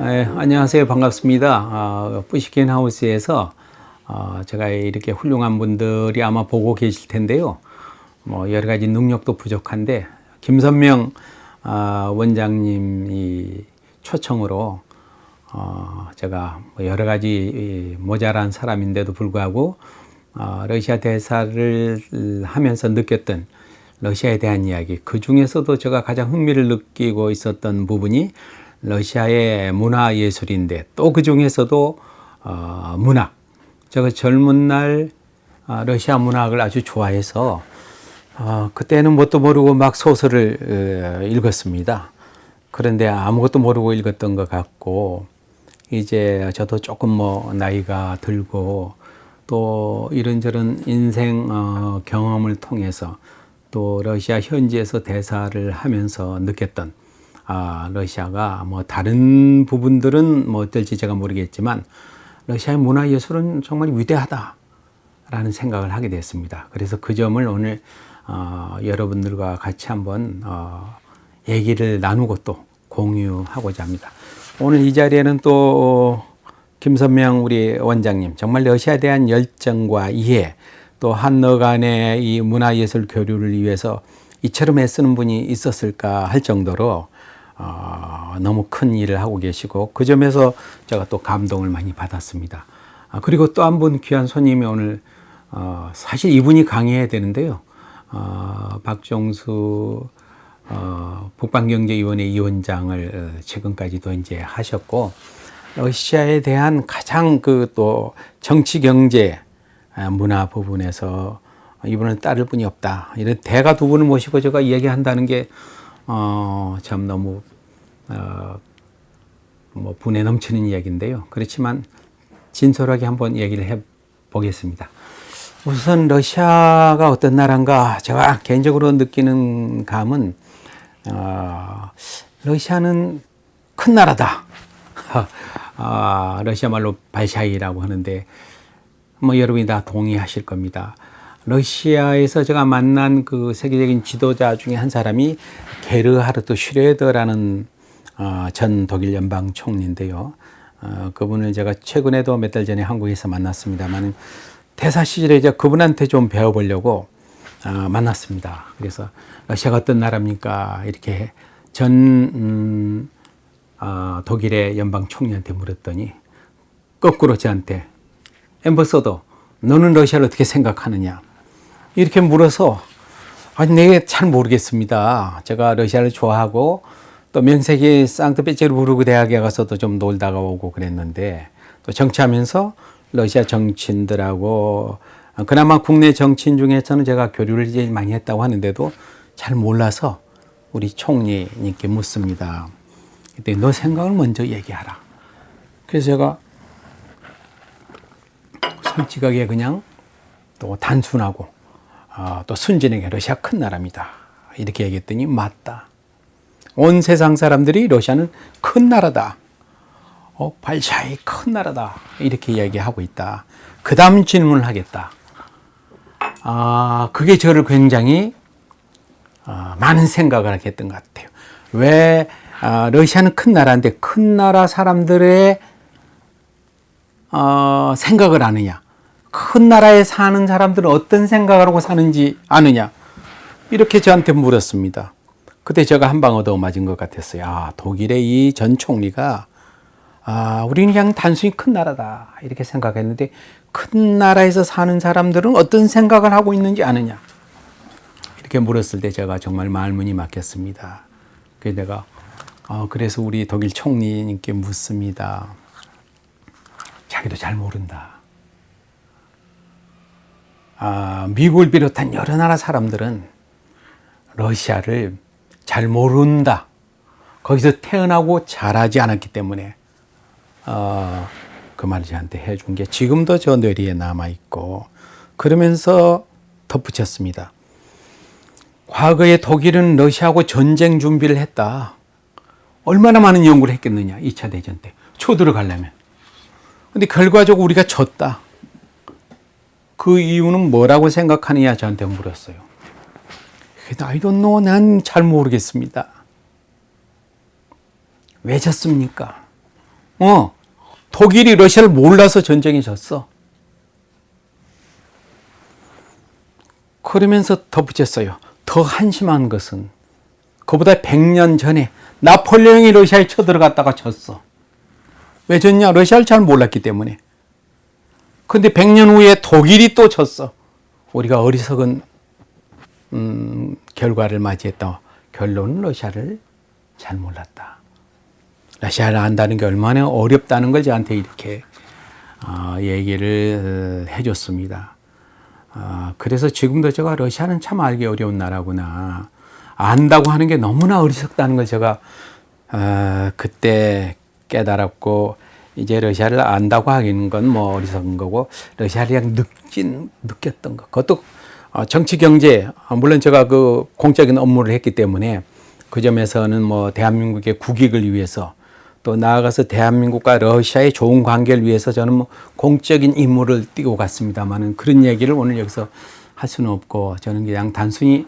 안녕하세요. 반갑습니다. 뿌시킨 하우스에서 제가 이렇게 훌륭한 분들이 아마 보고 계실 텐데요. 뭐 여러 가지 능력도 부족한데 김선명 원장님이 초청으로 제가 여러 가지 모자란 사람인데도 불구하고 러시아 대사를 하면서 느꼈던 러시아에 대한 이야기, 그 중에서도 제가 가장 흥미를 느끼고 있었던 부분이 러시아의 문화예술인데, 또 그 중에서도 문학, 제가 젊은 날 러시아 문학을 아주 좋아해서 그때는 뭣도 모르고 막 소설을 읽었습니다. 그런데 아무것도 모르고 읽었던 것 같고, 이제 저도 조금 나이가 들고 또 이런저런 인생 경험을 통해서 또 러시아 현지에서 대사를 하면서 느꼈던 러시아가 다른 부분들은 어떨지 제가 모르겠지만 러시아의 문화예술은 정말 위대하다라는 생각을 하게 됐습니다. 그래서 그 점을 오늘 여러분들과 같이 한번 얘기를 나누고 또 공유하고자 합니다. 오늘 이 자리에는 또 김선명 우리 원장님, 정말 러시아에 대한 열정과 이해, 또 한너 간의 이 문화예술 교류를 위해서 이처럼 애쓰는 분이 있었을까 할 정도로 너무 큰 일을 하고 계시고, 그 점에서 제가 또 감동을 많이 받았습니다. 그리고 또 한 분 귀한 손님이 오늘 사실 이분이 강의해야 되는데요. 박종수 북방경제위원회 위원장을 최근까지도 이제 하셨고, 러시아에 대한 가장 또 정치 경제 문화 부분에서 이분은 따를 분이 없다, 이런 대가 두 분을 모시고 제가 이야기한다는 게 참 너무 분에 넘치는 이야기인데요. 그렇지만 진솔하게 한번 얘기를 해 보겠습니다. 우선 러시아가 어떤 나라인가, 제가 개인적으로 느끼는 감은 러시아는 큰 나라다. 러시아 말로 발샤이라고 하는데 여러분이 다 동의하실 겁니다. 러시아에서 제가 만난 그 세계적인 지도자 중에 한 사람이 게르하르트 슈레더라는 전 독일 연방 총리인데요. 그분을 제가 최근에도 몇 달 전에 한국에서 만났습니다만, 대사 시절에 이제 그분한테 좀 배워보려고 만났습니다. 그래서 러시아가 어떤 나라입니까? 이렇게 전 독일의 연방 총리한테 물었더니 거꾸로 저한테, 앰버서더, 너는 러시아를 어떻게 생각하느냐? 이렇게 물어서, 내가 잘 모르겠습니다. 제가 러시아를 좋아하고 또 명색이 상트페테르부르크 대학에 가서도 좀 놀다가 오고 그랬는데, 또 정치하면서 러시아 정치인들하고 그나마 국내 정치인 중에서는 제가 교류를 제일 많이 했다고 하는데도 잘 몰라서 우리 총리님께 묻습니다. 그때 너 생각을 먼저 얘기하라. 그래서 제가 솔직하게 그냥 또 단순하고 또 순진하게 러시아 큰 나라입니다, 이렇게 얘기했더니 맞다. 온 세상 사람들이 러시아는 큰 나라다. 발샤이 큰 나라다. 이렇게 이야기하고 있다. 그 다음 질문을 하겠다. 그게 저를 굉장히 많은 생각을 하게 했던 것 같아요. 왜 러시아는 큰 나라인데 큰 나라 사람들의 생각을 아느냐, 큰 나라에 사는 사람들은 어떤 생각을 하고 사는지 아느냐, 이렇게 저한테 물었습니다. 그때 제가 한 방 얻어 맞은 것 같았어요. 독일의 이 전 총리가 우리는 그냥 단순히 큰 나라다 이렇게 생각했는데, 큰 나라에서 사는 사람들은 어떤 생각을 하고 있는지 아느냐, 이렇게 물었을 때 제가 정말 말문이 막혔습니다. 그래서 내가 그래서 우리 독일 총리님께 묻습니다. 자기도 잘 모른다. 미국을 비롯한 여러 나라 사람들은 러시아를 잘 모른다. 거기서 태어나고 자라지 않았기 때문에 그 말을 저한테 해준 게 지금도 저 뇌리에 남아있고, 그러면서 덧붙였습니다. 과거에 독일은 러시아하고 전쟁 준비를 했다. 얼마나 많은 연구를 했겠느냐, 2차 대전 때 쳐들어가려면. 근데 결과적으로 우리가 졌다. 그 이유는 뭐라고 생각하느냐 저한테 물었어요. I don't know, 난 잘 모르겠습니다. 왜 졌습니까? 독일이 러시아를 몰라서 전쟁에 졌어. 그러면서 덧붙였어요. 더 한심한 것은 그보다 100년 전에 나폴레옹이 러시아에 쳐들어갔다가 졌어. 왜 졌냐? 러시아를 잘 몰랐기 때문에. 근데 100년 후에 독일이 또 졌어. 우리가 어리석은 결과를 맞이했다. 결론은 러시아를 잘 몰랐다. 러시아를 안다는 게 얼마나 어렵다는 걸 저한테 이렇게 얘기를 해줬습니다. 그래서 지금도 제가 러시아는 참 알기 어려운 나라구나. 안다고 하는 게 너무나 어리석다는 걸 제가 그때 깨달았고, 이제 러시아를 안다고 하기는 건 뭐 어리석은 거고, 러시아를 그냥 느꼈던 거. 그것도 정치, 경제, 물론 제가 그 공적인 업무를 했기 때문에 그 점에서는 뭐 대한민국의 국익을 위해서, 또 나아가서 대한민국과 러시아의 좋은 관계를 위해서 저는 뭐 공적인 임무를 띠고 갔습니다만은, 그런 얘기를 오늘 여기서 할 수는 없고, 저는 그냥 단순히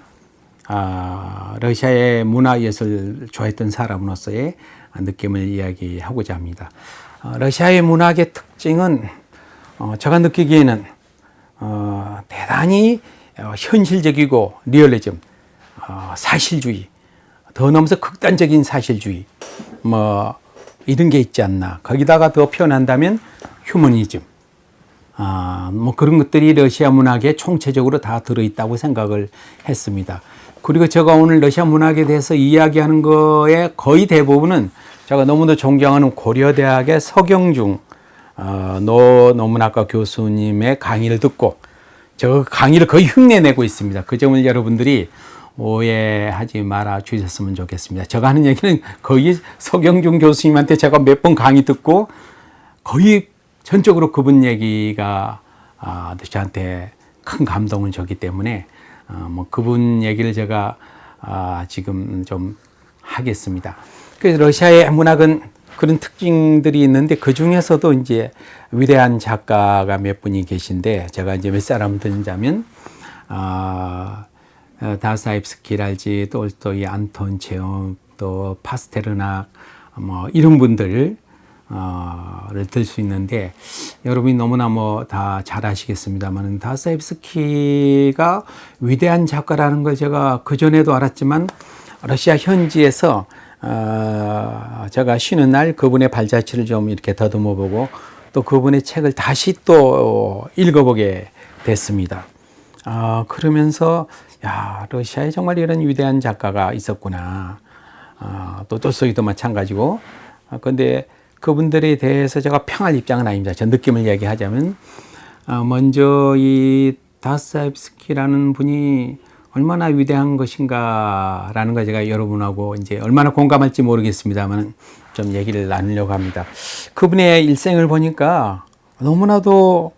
러시아의 문화예술을 좋아했던 사람으로서의 느낌을 이야기하고자 합니다. 러시아의 문학의 특징은 제가 느끼기에는 대단히 현실적이고 리얼리즘, 사실주의, 더 넘어서 극단적인 사실주의, 뭐 이런 게 있지 않나. 거기다가 더 표현한다면 휴머니즘, 뭐 그런 것들이 러시아 문학에 총체적으로 다 들어있다고 생각을 했습니다. 그리고 제가 오늘 러시아 문학에 대해서 이야기하는 거의 거의 대부분은 제가 너무도 존경하는 고려대학의 서경중 노문학과 교수님의 강의를 듣고, 제가 강의를 거의 흉내내고 있습니다. 그 점을 여러분들이 오해하지 말아 주셨으면 좋겠습니다. 제가 하는 얘기는 거의 서경중 교수님한테 제가 몇 번 강의 듣고 거의 전적으로 그분 얘기가 저한테 큰 감동을 줬기 때문에 뭐 그분 얘기를 제가 지금 좀 하겠습니다. 그래서 러시아의 문학은 그런 특징들이 있는데, 그 중에서도 이제 위대한 작가가 몇 분이 계신데, 제가 이제 몇 사람 드자면 다스타옙스키랄지 톨스토이, 안톤 체홉, 또 파스테르낙, 뭐 이런 분들을 들 수 있는데, 여러분이 너무나 뭐 다 잘 아시겠습니다만, 다스타옙스키가 위대한 작가라는 걸 제가 그 전에도 알았지만, 러시아 현지에서 제가 쉬는 날 그분의 발자취를 좀 이렇게 더듬어 보고, 또 그분의 책을 다시 또 읽어보게 됐습니다. 그러면서 야, 러시아에 정말 이런 위대한 작가가 있었구나. 또 돌스토이도 마찬가지고. 근데 그분들에 대해서 제가 평할 입장은 아닙니다. 제 느낌을 얘기하자면, 먼저 이 다스타옙스키라는 분이 얼마나 위대한 것인가라는 걸 제가 여러분하고 이제 얼마나 공감할지 모르겠습니다만 좀 얘기를 나누려고 합니다. 그분의 일생을 보니까 너무나도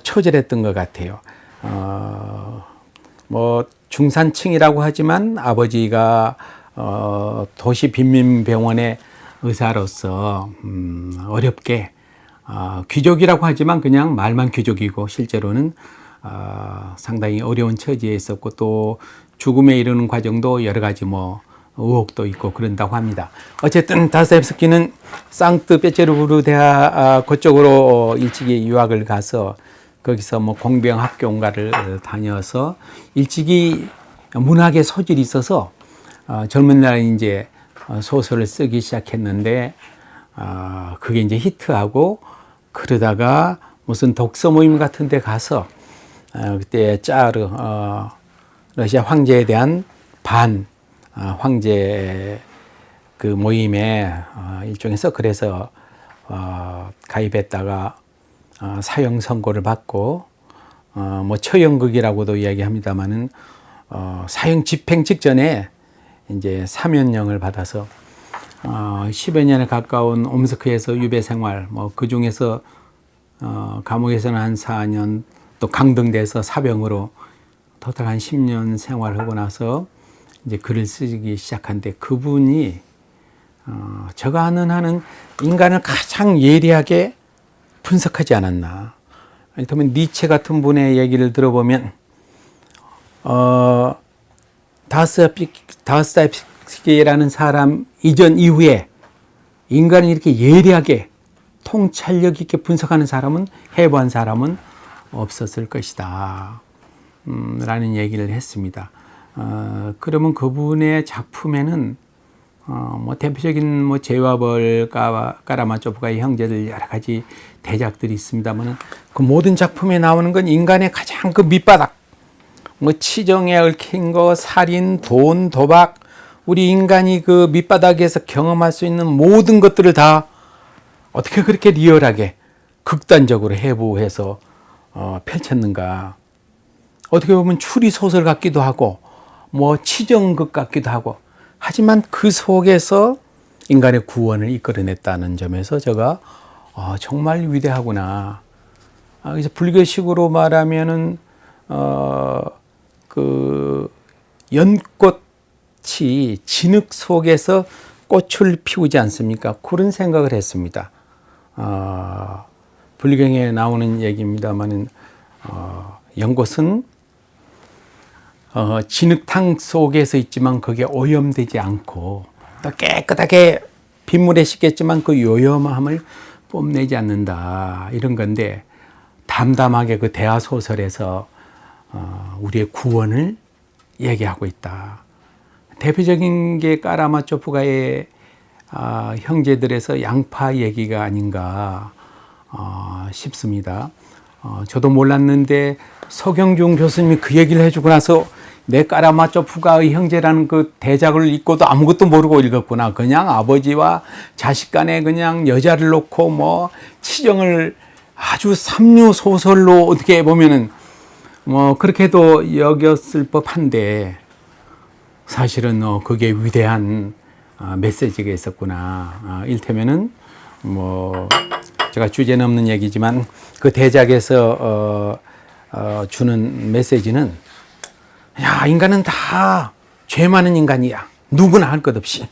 처절했던 것 같아요. 뭐 중산층이라고 하지만 아버지가 도시 빈민병원의 의사로서 어렵게, 귀족이라고 하지만 그냥 말만 귀족이고 실제로는 상당히 어려운 처지에 있었고, 또 죽음에 이르는 과정도 여러 가지 뭐 의혹도 있고 그런다고 합니다. 어쨌든 다스타옙스키는 상트페테르부르 대학 그쪽으로 일찍이 유학을 가서 거기서 뭐 공병학교인가를 다녀서 일찍이 문학의 소질이 있어서 젊은 날에 이제 소설을 쓰기 시작했는데, 그게 이제 히트하고, 그러다가 무슨 독서 모임 같은 데 가서 그때 짜르 러시아 황제에 대한 황제 그 모임에 일종에서 그래서 가입했다가 사형 선고를 받고, 뭐 처형극이라고도 이야기합니다만은 사형 집행 직전에 이제 사면령을 받아서 10여 년에 가까운 옴스크에서 유배 생활, 뭐 그 중에서 감옥에서는 한 4년, 또 강등돼서 사병으로 토탈 한 10년 생활하고 나서 이제 글을 쓰기 시작한데, 그분이 제가 아는 한은 인간을 가장 예리하게 분석하지 않았나. 이를테면 니체 같은 분의 얘기를 들어보면 다스타옙스키라는 사람 이전 이후에 인간을 이렇게 예리하게 통찰력 있게 분석하는 사람은, 해부한 사람은 없었을 것이다. 라는 얘기를 했습니다. 그러면 그분의 작품에는 뭐 대표적인 뭐 제와벌, 까라마초프가의 형제들 여러 가지 대작들이 있습니다만, 그 모든 작품에 나오는 건 인간의 가장 그 밑바닥, 뭐 치정에 얽힌 거, 살인, 돈, 도박, 우리 인간이 그 밑바닥에서 경험할 수 있는 모든 것들을 다 어떻게 그렇게 리얼하게 극단적으로 해부해서 펼쳤는가. 어떻게 보면 추리 소설 같기도 하고 뭐 치정극 같기도 하고, 하지만 그 속에서 인간의 구원을 이끌어냈다는 점에서 제가 정말 위대하구나. 그래서 불교식으로 말하면은 그 연꽃이 진흙 속에서 꽃을 피우지 않습니까? 그런 생각을 했습니다. 불경에 나오는 얘기입니다만은 연꽃은 진흙탕 속에서 있지만 그게 오염되지 않고 또 깨끗하게 빗물에 씻겠지만 그 요염함을 뽐내지 않는다, 이런 건데, 담담하게 그 대화 소설에서 우리의 구원을 얘기하고 있다. 대표적인 게 까라마초프가의 형제들에서 양파 얘기가 아닌가 싶습니다. 저도 몰랐는데 서경중 교수님이 그 얘기를 해주고 나서 내 까라마초프가의 형제라는 그 대작을 읽고도 아무것도 모르고 읽었구나. 그냥 아버지와 자식 간에 그냥 여자를 놓고 뭐 치정을 아주 삼류 소설로 어떻게 보면은 뭐 그렇게도 여겼을 법한데, 사실은 그게 위대한 메시지가 있었구나. 일테면은 뭐 제가 주제는 없는 얘기지만 그 대작에서 주는 메시지는, 야, 인간은 다 죄 많은 인간이야. 누구나 할 것 없이.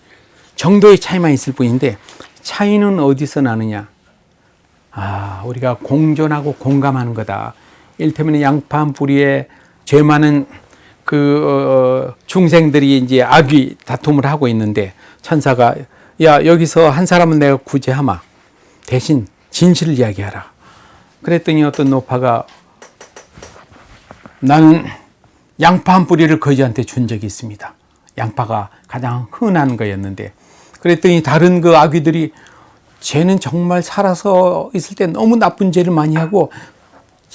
정도의 차이만 있을 뿐인데 차이는 어디서 나느냐? 우리가 공존하고 공감하는 거다. 일테면 양파 한 뿌리에 죄 많은 그 중생들이 이제 악의 다툼을 하고 있는데, 천사가 야, 여기서 한 사람은 내가 구제하마. 대신 진실을 이야기하라. 그랬더니 어떤 노파가, 나는 양파 한 뿌리를 거지한테 준 적이 있습니다. 양파가 가장 흔한 거였는데, 그랬더니 다른 그 아귀들이, 쟤는 정말 살아서 있을 때 너무 나쁜 죄를 많이 하고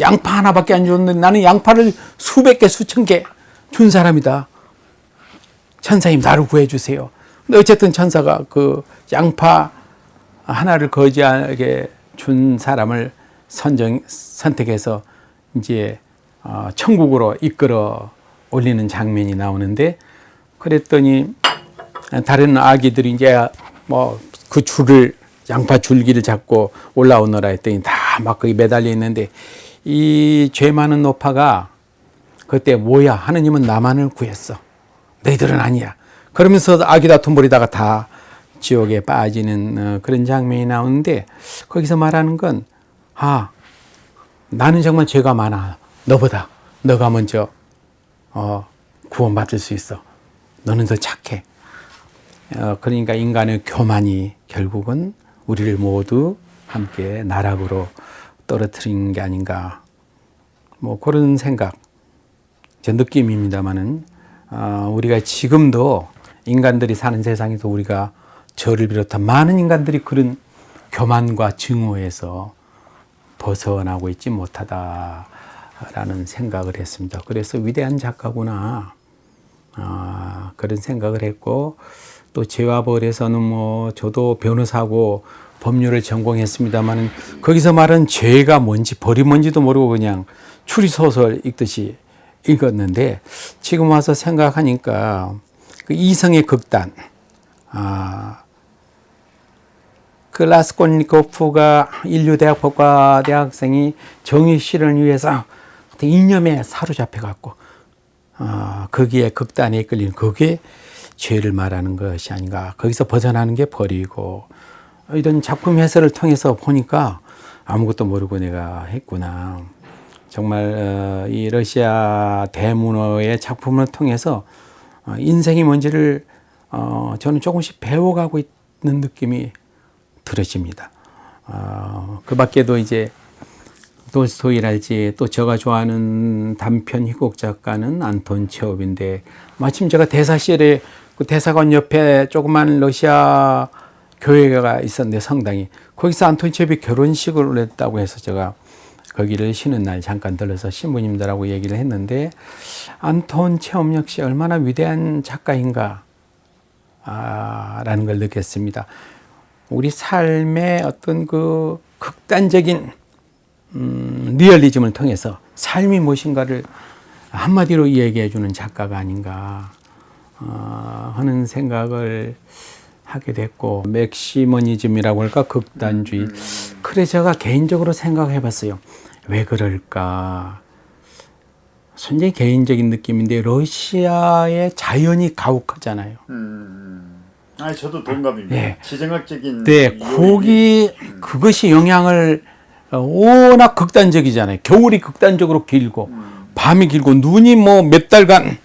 양파 하나밖에 안 줬는데 나는 양파를 수백 개 수천 개 준 사람이다. 천사님, 나를 구해주세요. 근데 어쨌든 천사가 그 양파 하나를 거지하게 준 사람을 선택해서 이제 천국으로 이끌어 올리는 장면이 나오는데, 그랬더니 다른 아기들이 이제 뭐 그 줄을, 양파 줄기를 잡고 올라오너라 했더니 다 막 거기 매달려 있는데, 이 죄 많은 노파가 그때 뭐야, 하느님은 나만을 구했어, 너희들은 아니야, 그러면서 아기 다툼 벌이다가 다 지옥에 빠지는 그런 장면이 나오는데, 거기서 말하는 건, 나는 정말 죄가 많아. 너보다 너가 먼저 구원받을 수 있어. 너는 더 착해. 그러니까 인간의 교만이 결국은 우리를 모두 함께 나락으로 떨어뜨린 게 아닌가, 뭐 그런 생각, 제 느낌입니다만은, 우리가 지금도 인간들이 사는 세상에서 우리가 저를 비롯한 많은 인간들이 그런 교만과 증오에서 벗어나고 있지 못하다라는 생각을 했습니다. 그래서 위대한 작가구나, 그런 생각을 했고, 또 죄와 벌에서는 뭐 저도 변호사고 법률을 전공했습니다만, 거기서 말은 죄가 뭔지 벌이 뭔지도 모르고 그냥 추리소설 읽듯이 읽었는데, 지금 와서 생각하니까 그 이성의 극단, 그 라스콜니코프가 인류대학 법과 대학생이 정의 실현을 위해서 이념에 사로잡혀갖고 거기에 극단에 이끌리는, 그게 죄를 말하는 것이 아닌가. 거기서 벗어나는 게 벌이고, 이런 작품 해설을 통해서 보니까 아무것도 모르고 내가 했구나. 정말 이 러시아 대문호의 작품을 통해서 인생이 뭔지를 저는 조금씩 배워가고 있는 느낌이 들어집니다. 그 밖에도 이제 돌스토이랄지 또 제가 좋아하는 단편 희곡 작가는 안톤 체홉인데 마침 제가 대사 시절에 그 대사관 옆에 조그만 러시아 교회가 있었는데 성당이 거기서 안톤 체홉이 결혼식을 했다고 해서 제가 거기를 쉬는 날 잠깐 들러서 신부님들하고 얘기를 했는데 안톤 체홉 역시 얼마나 위대한 작가인가 라는 걸 느꼈습니다. 우리 삶의 어떤 그 극단적인 리얼리즘을 통해서 삶이 무엇인가를 한마디로 이야기해 주는 작가가 아닌가 하는 생각을 하게 됐고, 맥시머니즘이라고 할까, 극단주의. 그래 제가 개인적으로 생각해 봤어요. 왜 그럴까? 굉장히 개인적인 느낌인데 러시아의 자연이 가혹하잖아요. 아니 저도 동감입니다. 네. 지정학적인 네, 그것이 영향을 워낙 극단적이잖아요. 겨울이 극단적으로 길고 밤이 길고 눈이 뭐 몇 달간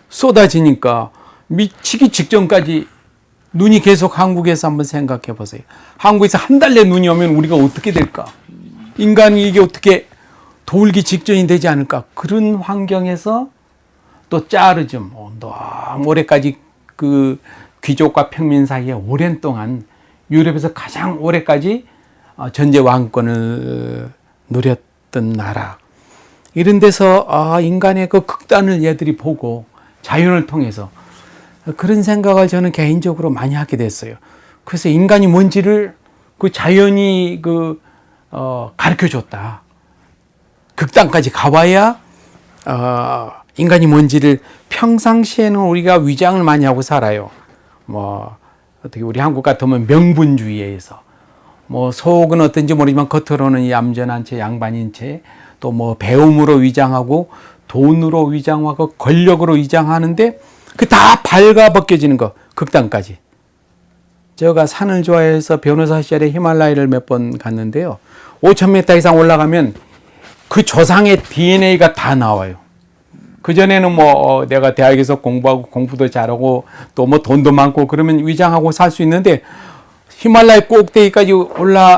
쏟아지니까 미치기 직전까지 눈이 계속 한국에서 한번 생각해 보세요. 한국에서 한 달 내 눈이 오면 우리가 어떻게 될까? 인간이 이게 어떻게 돌기 직전이 되지 않을까? 그런 환경에서 또 짜르즘, 너무 오래까지 그 귀족과 평민 사이에 오랜 동안 유럽에서 가장 오래까지 전제 왕권을 누렸던 나라. 이런 데서 인간의 그 극단을 얘들이 보고 자연을 통해서 그런 생각을 저는 개인적으로 많이 하게 됐어요. 그래서 인간이 뭔지를 그 자연이 가르쳐 줬다. 극단까지 가봐야 인간이 뭔지를 평상시에는 우리가 위장을 많이 하고 살아요. 뭐 어떻게 우리 한국 같으면 명분주의에 의해서 뭐 속은 어떤지 모르지만 겉으로는 얌전한 채 양반인 채 또 뭐 배움으로 위장하고 돈으로 위장하고 권력으로 위장하는데 그 다 발가 벗겨지는 거 극단까지. 제가 산을 좋아해서 변호사 시절에 히말라야를 몇 번 갔는데요. 5,000m 이상 올라가면 그 조상의 DNA가 다 나와요. 그전에는 뭐 내가 대학에서 공부하고 공부도 잘하고 또 뭐 돈도 많고 그러면 위장하고 살 수 있는데 히말라야 꼭대기까지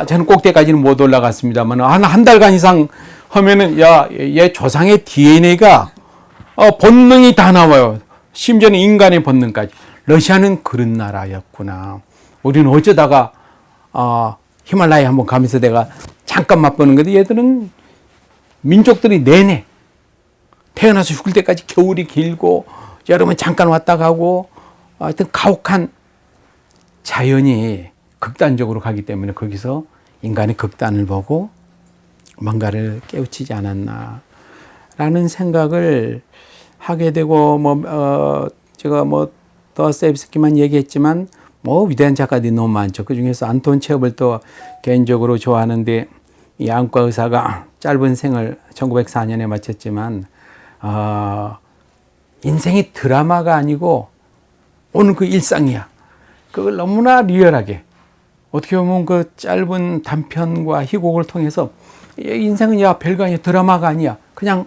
저는 꼭대기까지는 못 올라갔습니다만 한 달간 이상 하면은 얘 조상의 DNA가 본능이 다 나와요. 심지어는 인간의 본능까지. 러시아는 그런 나라였구나. 우리는 어쩌다가 히말라야 한번 가면서 내가 잠깐 맛보는 건데 얘들은 민족들이 내내 태어나서 죽을 때까지 겨울이 길고 여름은 잠깐 왔다 가고 하여튼 가혹한 자연이 극단적으로 가기 때문에 거기서 인간의 극단을 보고 뭔가를 깨우치지 않았나 라는 생각을 하게 되고 제가 더스토옙스키만 얘기했지만 위대한 작가들이 너무 많죠. 그 중에서 안톤 체홉을 또 개인적으로 좋아하는데 이 안과 의사가 짧은 생을 1904년에 마쳤지만 인생이 드라마가 아니고 오늘 그 일상이야. 그걸 너무나 리얼하게 어떻게 보면 그 짧은 단편과 희곡을 통해서 인생은 별거 아니야. 드라마가 아니야. 그냥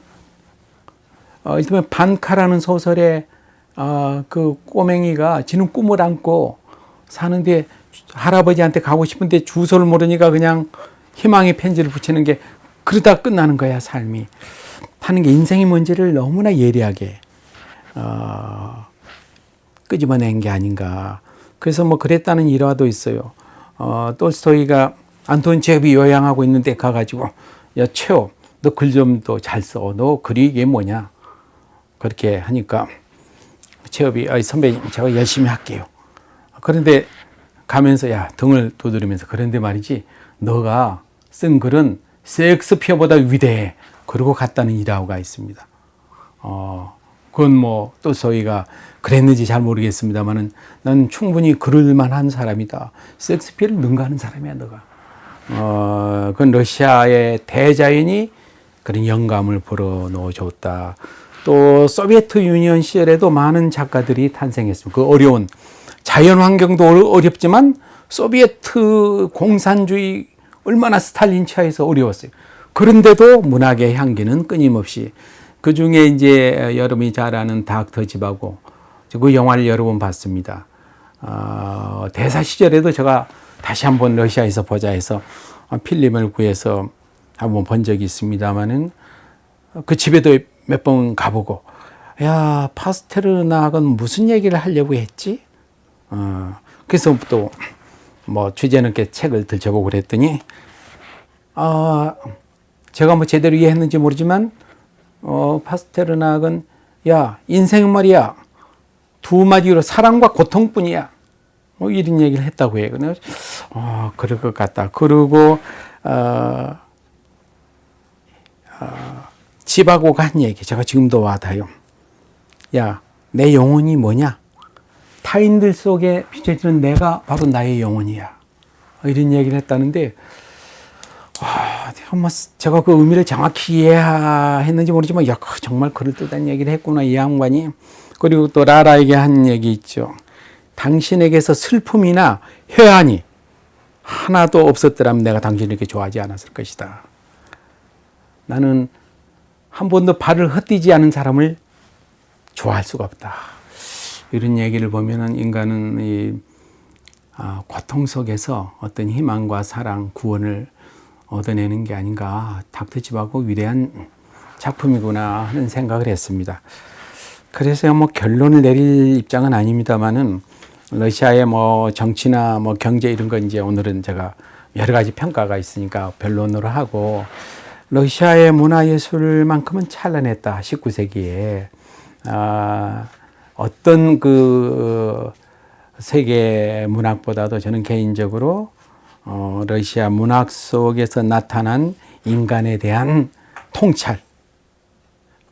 일단 반카라는 소설에 그 꼬맹이가 지는 꿈을 안고 사는데 할아버지한테 가고 싶은데 주소를 모르니까 그냥 희망의 편지를 붙이는 게 그러다 끝나는 거야 삶이 하는 게 인생이 뭔지를 너무나 예리하게 끄집어낸 게 아닌가. 그래서 그랬다는 일화도 있어요. 톨스토이가 안톤 체홉이 요양하고 있는데 가가지고 야 체홉 너 글 좀 더 잘 써. 너 글이 이게 뭐냐. 그렇게 하니까 체홉이 선배님 제가 열심히 할게요. 그런데 가면서 등을 두드리면서 그런데 말이지 너가 쓴 글은 셰익스피어보다 위대해. 그러고 갔다는 일화가 있습니다. 그건 톨스토이가 그랬는지 잘 모르겠습니다만은 난 충분히 그럴 만한 사람이다. 셰익스피어를 능가하는 사람이야 너가. 그건 러시아의 대자연이 그런 영감을 불어넣어줬다. 또 소비에트 유니언 시절에도 많은 작가들이 탄생했습니다. 그 어려운 자연 환경도 어렵지만 소비에트 공산주의 얼마나 스탈린 차에서 어려웠어요. 그런데도 문학의 향기는 끊임없이. 그 중에 이제 여러분이 잘 아는 닥터 집하고 그 영화를 여러 번 봤습니다. 대사 시절에도 제가 다시 한번 러시아에서 보자 해서 필름을 구해서 한번 본 적이 있습니다만은 그 집에도 몇 번 가보고 야 파스테르나하고는 무슨 얘기를 하려고 했지? 그래서 또 뭐 주제는 게 책을 들춰보고 그랬더니 제가 뭐 제대로 이해했는지 모르지만 파스테르나하고는 야 인생은 말이야 두 마디로 사랑과 고통뿐이야. 뭐 이런 얘기를 했다고 해요. 그래서 그럴 것 같다. 그리고 집하고가 한 얘기 제가 지금도 와닿아요. 야, 내 영혼이 뭐냐? 타인들 속에 비춰지는 내가 바로 나의 영혼이야. 이런 얘기를 했다는데 제가 그 의미를 정확히 이해했는지 모르지만 야, 정말 그럴듯한 얘기를 했구나 이 양반이. 그리고 또 라라에게 한 얘기 있죠. 당신에게서 슬픔이나 회한이 하나도 없었더라면 내가 당신에게 좋아하지 않았을 것이다. 나는 한 번도 발을 헛디지 않은 사람을 좋아할 수가 없다. 이런 얘기를 보면은 인간은 이 고통 속에서 어떤 희망과 사랑, 구원을 얻어내는 게 아닌가. 닥터집하고 위대한 작품이구나 하는 생각을 했습니다. 그래서 뭐 결론을 내릴 입장은 아닙니다만은 러시아의 뭐 정치나 뭐 경제 이런 건 이제 오늘은 제가 여러 가지 평가가 있으니까 변론으로 하고 러시아의 문화예술만큼은 찬란했다. 19세기에. 어떤 그 세계 문학보다도 저는 개인적으로 러시아 문학 속에서 나타난 인간에 대한 통찰.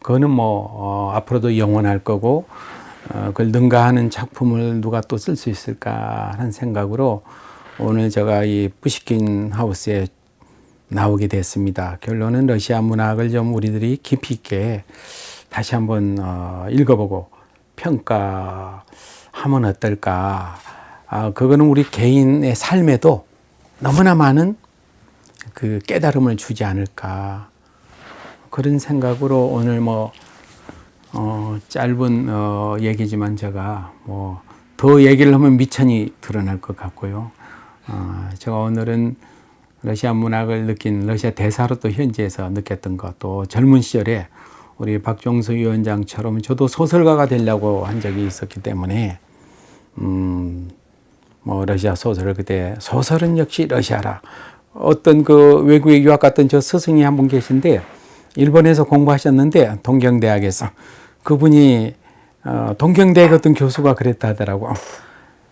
그거는 뭐 앞으로도 영원할 거고 그걸 능가하는 작품을 누가 또 쓸 수 있을까 하는 생각으로 오늘 제가 이 푸시킨 하우스에 나오게 됐습니다. 결론은 러시아 문학을 좀 우리들이 깊이 있게 다시 한번 읽어보고 평가하면 어떨까. 그거는 우리 개인의 삶에도 너무나 많은 그 깨달음을 주지 않을까. 그런 생각으로 오늘 뭐 짧은 얘기지만 제가 뭐 더 얘기를 하면 미천이 드러날 것 같고요. 제가 오늘은 러시아 문학을 느낀 러시아 대사로 또 현지에서 느꼈던 것, 또 젊은 시절에 우리 박종수 위원장처럼 저도 소설가가 되려고 한 적이 있었기 때문에 뭐 러시아 소설을 그때 소설은 역시 러시아라. 어떤 그 외국에 유학 갔던 저 스승이 한 분 계신데 일본에서 공부하셨는데 동경대학에서 그분이 동경대학 어떤 교수가 그랬다 하더라고.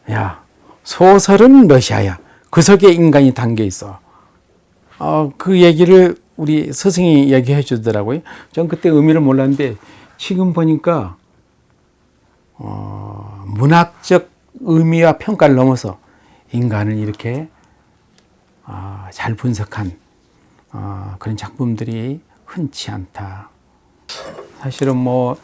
야, 소설은 러시아야. 그 속에 인간이 담겨 있어. 그 얘기를 우리 스승이 얘기해 주더라고요. 전 그때 의미를 몰랐는데 지금 보니까 문학적 의미와 평가를 넘어서 인간을 이렇게 잘 분석한 그런 작품들이 흔치 않다. 사실은 뭐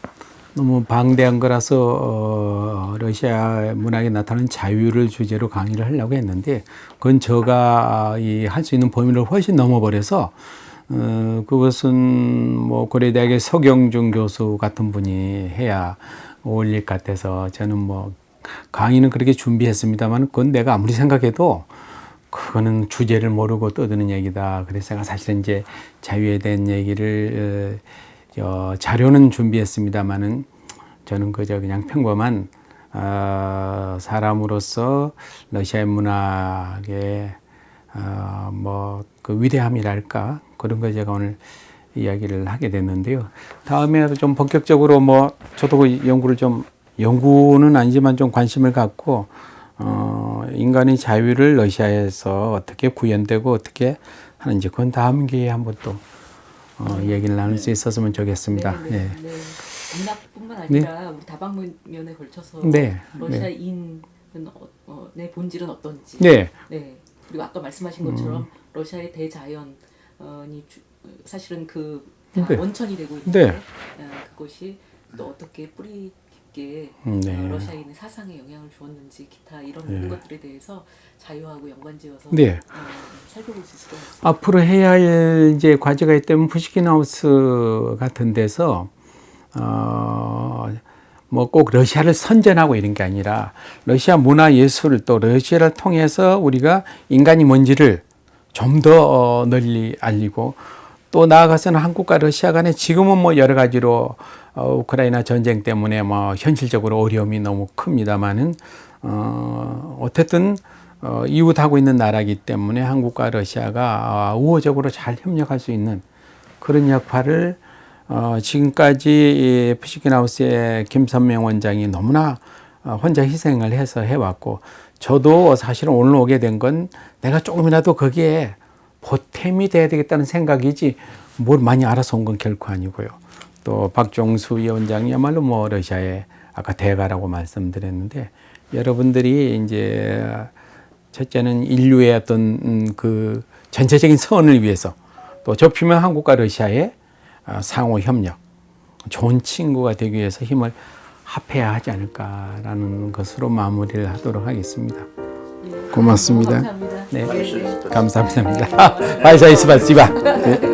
너무 방대한 거라서 러시아 문학에 나타나는 자유를 주제로 강의를 하려고 했는데 그건 제가 할 수 있는 범위를 훨씬 넘어버려서 그것은 뭐 고려대학의 서경준 교수 같은 분이 해야 어울릴 것 같아서 저는 뭐 강의는 그렇게 준비했습니다만 그건 내가 아무리 생각해도 그거는 주제를 모르고 떠드는 얘기다. 그래서 제가 사실은 이제 자유에 대한 얘기를 자료는 준비했습니다만은 저는 그저 그냥 평범한 사람으로서 러시아 문학의 뭐 그 위대함이랄까 그런 거 제가 오늘 이야기를 하게 됐는데요. 다음에 좀 본격적으로 뭐 저도 그 연구는 아니지만 좀 관심을 갖고 인간의 자유를 러시아에서 어떻게 구현되고 어떻게 하는지 그건 다음 기회에 한번 또 얘기를 나눌 수 있었으면 좋겠습니다. 네. 문학뿐만 아니라 우리 다방면에 걸쳐서 러시아인의 본질은 어떤지. 네. 그리고 아까 말씀하신 것처럼 러시아의 대자연이 사실은 그 원천이 되고 있는데 그것이 또 어떻게 뿌리 깊게 러시아인의 사상에 영향을 주었는지 기타 이런 모든 것들에 대해서 자유하고 연관지어서 살펴볼 수 있을 것 같습니다. 앞으로 해야 할 이제 과제가 있다면 푸시킨 하우스 같은 데서 뭐 꼭 러시아를 선전하고 이런 게 아니라 러시아 문화 예술 또 러시아를 통해서 우리가 인간이 뭔지를 좀 더 널리 알리고 또 나아가서는 한국과 러시아 간에 지금은 뭐 여러 가지로 우크라이나 전쟁 때문에 뭐 현실적으로 어려움이 너무 큽니다만은 어쨌든 이웃하고 있는 나라이기 때문에 한국과 러시아가 우호적으로 잘 협력할 수 있는 그런 역할을 지금까지 푸시킨하우스의 김선명 원장이 너무나 혼자 희생을 해서 해왔고 저도 사실은 오늘 오게 된 건 내가 조금이라도 거기에 보탬이 돼야 되겠다는 생각이지 뭘 많이 알아서 온 건 결코 아니고요. 또 박종수 위원장이야말로 뭐 러시아의 아까 대가라고 말씀드렸는데 여러분들이 이제 첫째는 인류의 어떤 그 전체적인 선을 위해서 또 좁히면 한국과 러시아의 상호 협력, 좋은 친구가 되기 위해서 힘을 합해야 하지 않을까라는 것으로 마무리를 하도록 하겠습니다. 고맙습니다. 감사합니다. 네, 네. 감사합니다. 바이사이 스바시바.